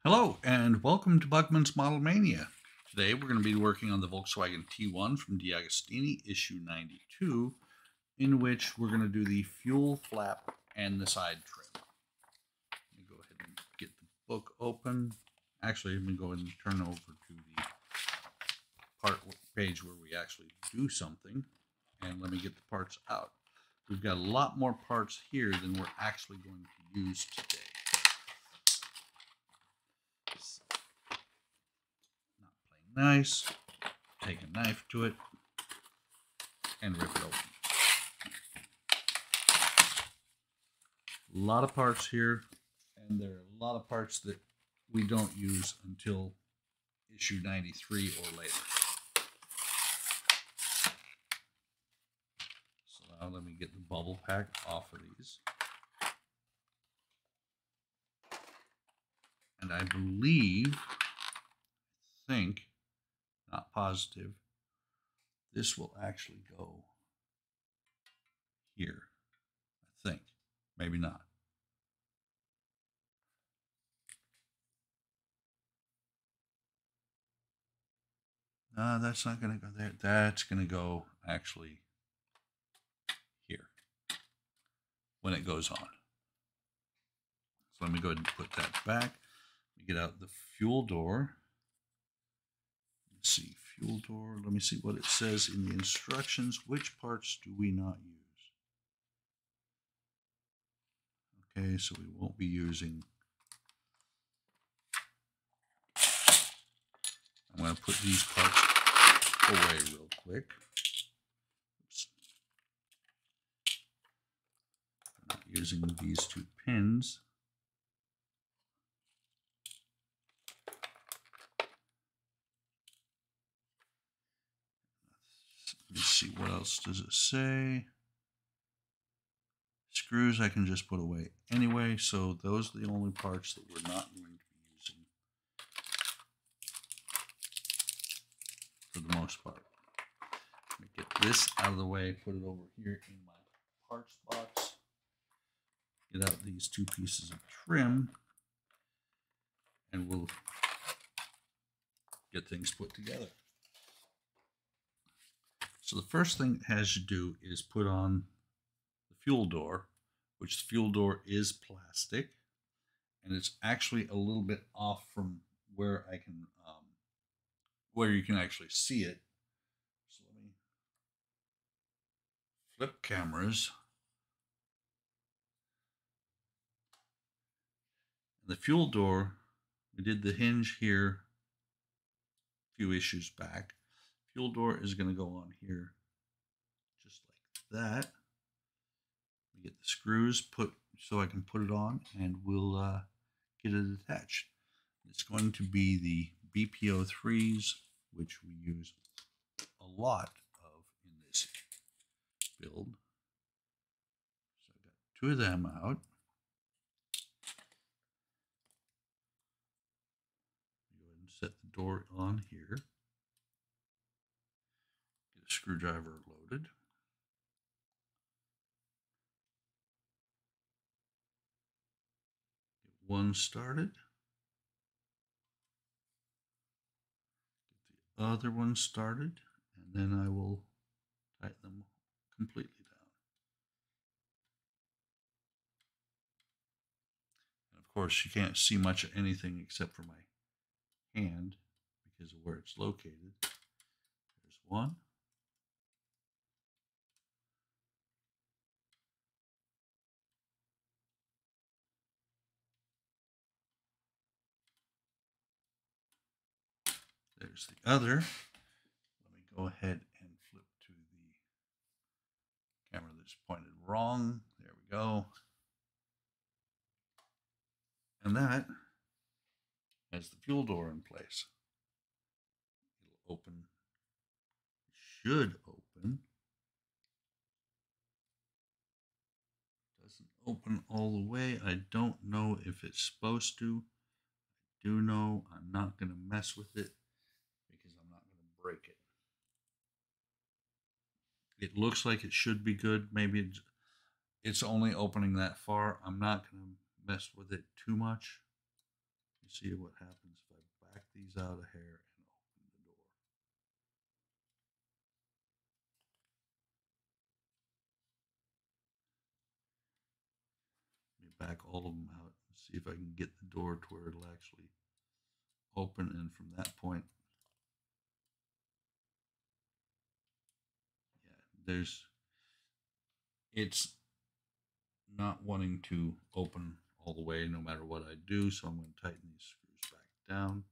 Hello and welcome to Buckman's Model Mania. Today we're going to be working on the Volkswagen T1 from DeAgostini, issue 92, in which we're going to do the fuel flap and the side trim. Let me go ahead and get the book open. Actually, let me go ahead and turn over to the part page where we actually do something, and let me get the parts out. We've got a lot more parts here than we're actually going to use today. Nice. Take a knife to it and rip it open. A lot of parts here, and there are a lot of parts that we don't use until issue 93 or later. So now let me get the bubble pack off of these. And I think, not positive, this will actually go here. I think. Maybe not. No, that's not going to go there. That's going to go actually here when it goes on. So let me go ahead and put that back. Let me get out the fuel door. Let's see, fuel door. Let me see what it says in the instructions. Which parts do we not use? Okay, so we won't be using. I'm going to put these parts away real quick. Oops. I'm not using these two pins. Let's see, what else does it say? Screws I can just put away anyway, so those are the only parts that we're not going to be using for the most part. Let me get this out of the way, put it over here in my parts box. Get out these two pieces of trim, and we'll get things put together. So the first thing it has to do is put on the fuel door, which the fuel door is plastic, and it's actually a little bit off from where I can, where you can actually see it. So let me flip cameras. And the fuel door, we did the hinge here a few issues back. Fuel door is going to go on here just like that. We get the screws put so I can put it on, and we'll get it attached. It's going to be the BPO3s, which we use a lot of in this build. So I got two of them out. Go ahead and set the door on here. Get a screwdriver loaded. Get one started. Get the other one started, and then I will tighten them completely down. And of course, you can't see much of anything except for my hand because of where it's located. There's one. There's the other. Let me go ahead and flip to the camera that's pointed wrong. There we go. And that has the fuel door in place. It'll open, should open. Doesn't open all the way. I don't know if it's supposed to. I do know I'm not going to mess with it because I'm not going to break it. It looks like it should be good. Maybe it's only opening that far. I'm not going to mess with it too much. You see what happens if I back these out a hair and open the door. Let me back all of them out and see if I can get the door to where it'll actually open, and from that point, yeah, it's not wanting to open all the way no matter what I do, so I'm going to tighten these screws back down.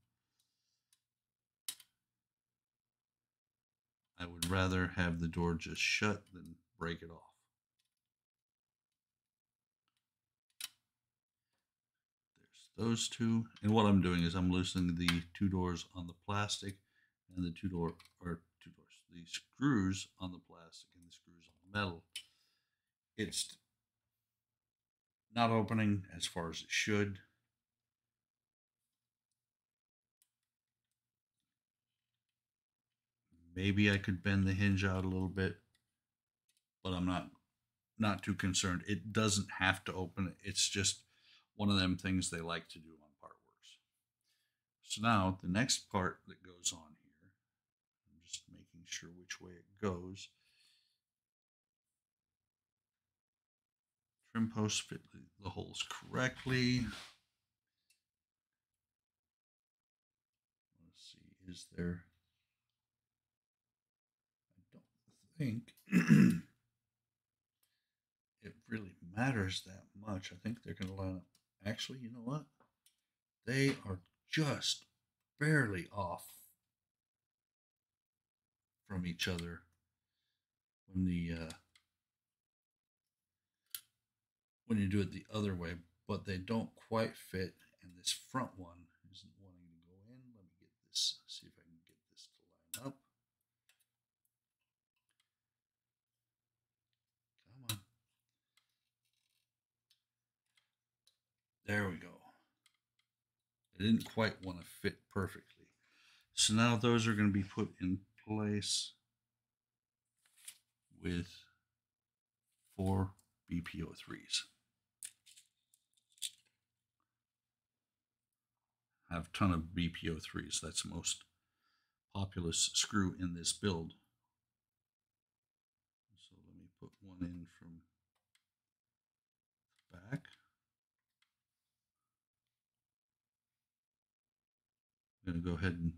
I would rather have the door just shut than break it off. There's those two, and what I'm doing is I'm loosening the two doors on the plastic and the the screws on the plastic and the screws on the metal. It's not opening as far as it should. Maybe I could bend the hinge out a little bit, but I'm not too concerned. It doesn't have to open. It's just one of them things they like to do on Partworks. So now the next part that goes on here, I'm just making sure which way it goes. Trim posts fit the holes correctly. Let's see, is there? I don't think it really matters that much. I think they're going to line up. Actually, you know what? They are just barely off from each other when you do it the other way, but they don't quite fit, and this front one isn't wanting to go in. Let me get this, see if I can get this to line up. Come on. There we go. It didn't quite want to fit perfectly. So now those are going to be put in place with 4 BPO3s. I have a ton of BPO3s. That's the most populous screw in this build. So let me put one in from the back. I'm going to go ahead and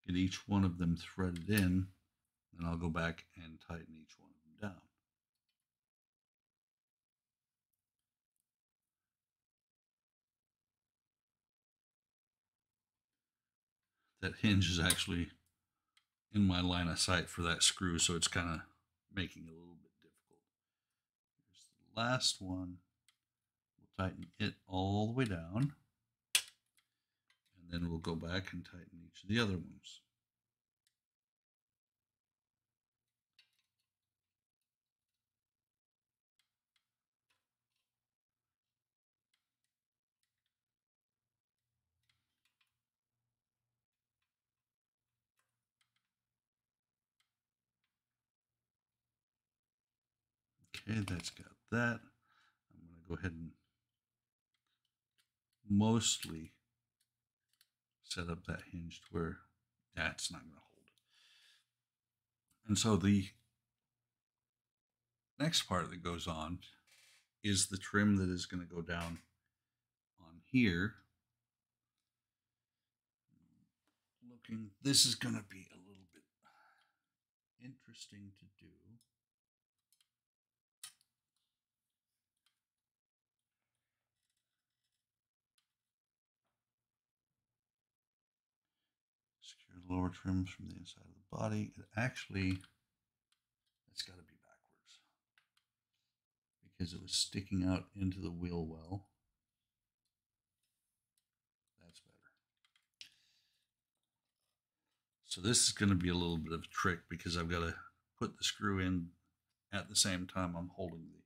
get each one of them threaded in, and I'll go back and tighten each one of them down. That hinge is actually in my line of sight for that screw, so it's kind of making it a little bit difficult. Here's the last one. We'll tighten it all the way down, and then we'll go back and tighten each of the other ones. Okay, that's got that. I'm going to go ahead and mostly set up that hinge to where that's not going to hold. And so the next part that goes on is the trim that is going to go down on here. This is going to be a little bit interesting to do. Secure the lower trims from the inside of the body. It's got to be backwards because it was sticking out into the wheel well. That's better. So this is going to be a little bit of a trick because I've got to put the screw in at the same time I'm holding the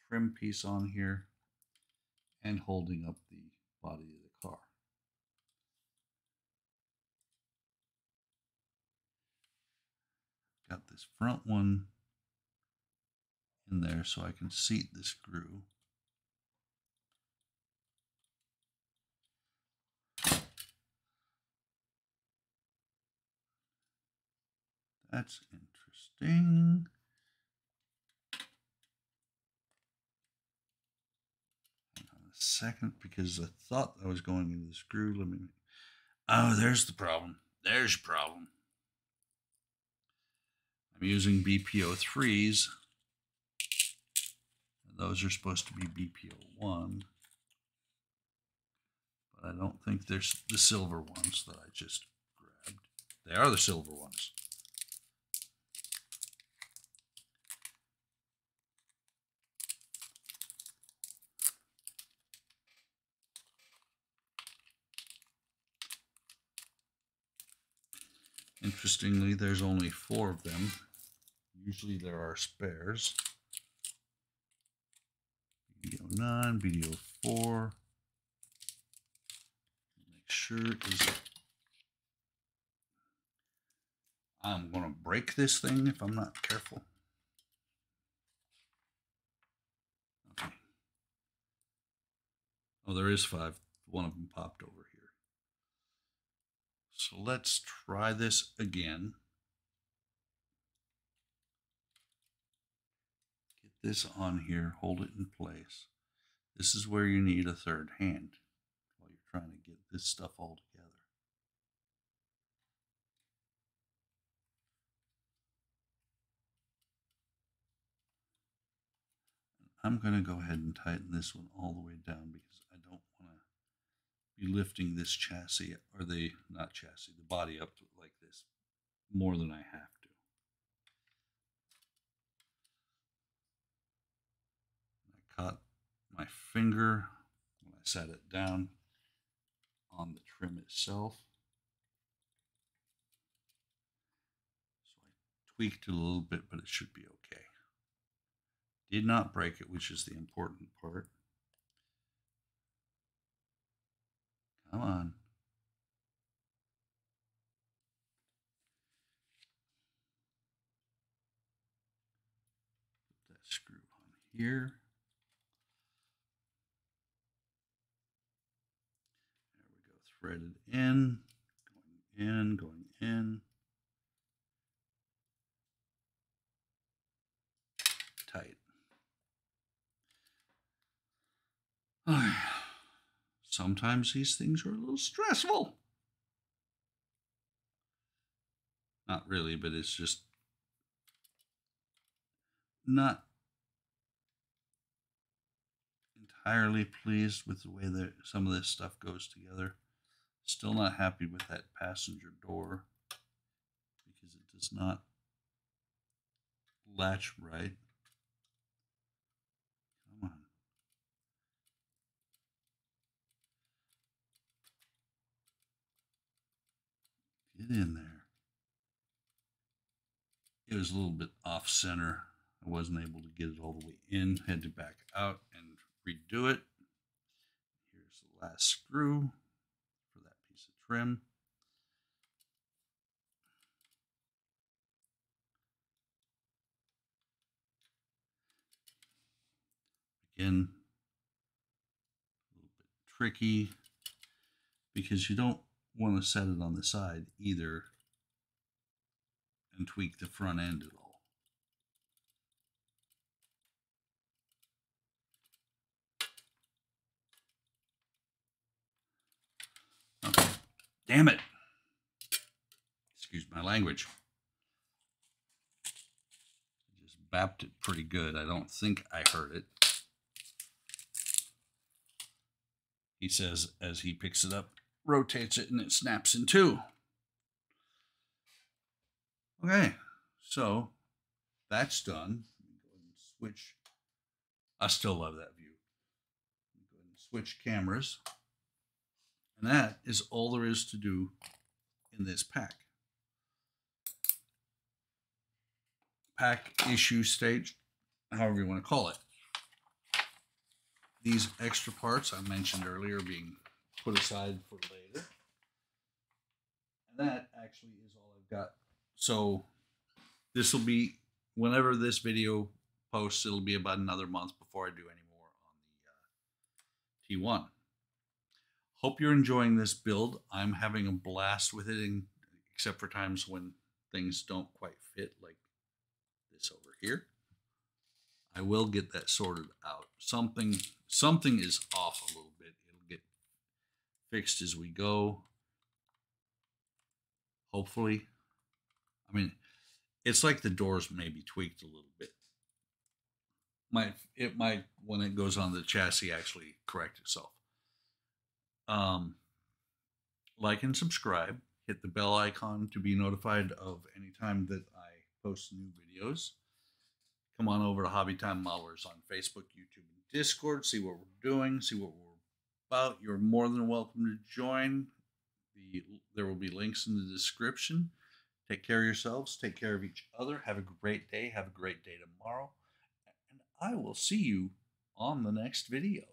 trim piece on here and holding up the body of the car. Got this front one in there so I can seat the screw. That's interesting. Hang on a second, because I thought I was going into the screw. Let me. Oh, there's the problem. There's your problem. I'm using BPO3s. And those are supposed to be BPO1. But I don't think there's the silver ones that I just grabbed. They are the silver ones. Interestingly, there's only 4 of them. Usually there are spares. BDO9, BDO4. Make sure I'm going to break this thing if I'm not careful. Okay. Oh, there is 5. One of them popped over here. So let's try this again. Get this on here, hold it in place. This is where you need a third hand while you're trying to get this stuff all together. I'm going to go ahead and tighten this one all the way down because I don't want to be lifting this chassis, or the body up like this more than I have to. I caught my finger when I sat it down on the trim itself. So I tweaked it a little bit, but it should be okay. Did not break it, which is the important part. Come on. Put that screw on here. There we go, threaded in, going in, going in. Tight. Sometimes these things are a little stressful. Not really, but it's just not entirely pleased with the way that some of this stuff goes together. Still not happy with that passenger door because it does not latch right. Come on. Get in there. It was a little bit off center. I wasn't able to get it all the way in. Had to back out and redo it. Here's the last screw for that piece of trim. Again, a little bit tricky because you don't want to set it on the side either and tweak the front end at all. Okay, damn it. Excuse my language. I just bapped it pretty good. I don't think I heard it. He says as he picks it up, rotates it, and it snaps in two. Okay, so that's done. Let me go ahead and switch. I still love that view. Let me go ahead and switch cameras. And that is all there is to do in this pack. Pack issue stage, however you want to call it. These extra parts I mentioned earlier are being put aside for later. And that actually is all I've got. So this will be, whenever this video posts, it'll be about another month before I do any more on the T1. Hope you're enjoying this build. I'm having a blast with it, except for times when things don't quite fit like this over here. I will get that sorted out. Something is off a little bit. It'll get fixed as we go. Hopefully. I mean, it's like the doors may be tweaked a little bit. It might when it goes on the chassis actually correct itself. Like and subscribe. Hit the bell icon to be notified of any time that I post new videos. Come on over to Hobby Time Modelers on Facebook, YouTube, and Discord. See what we're doing. See what we're about. You're more than welcome to join. There will be links in the description. Take care of yourselves. Take care of each other. Have a great day. Have a great day tomorrow. And I will see you on the next video.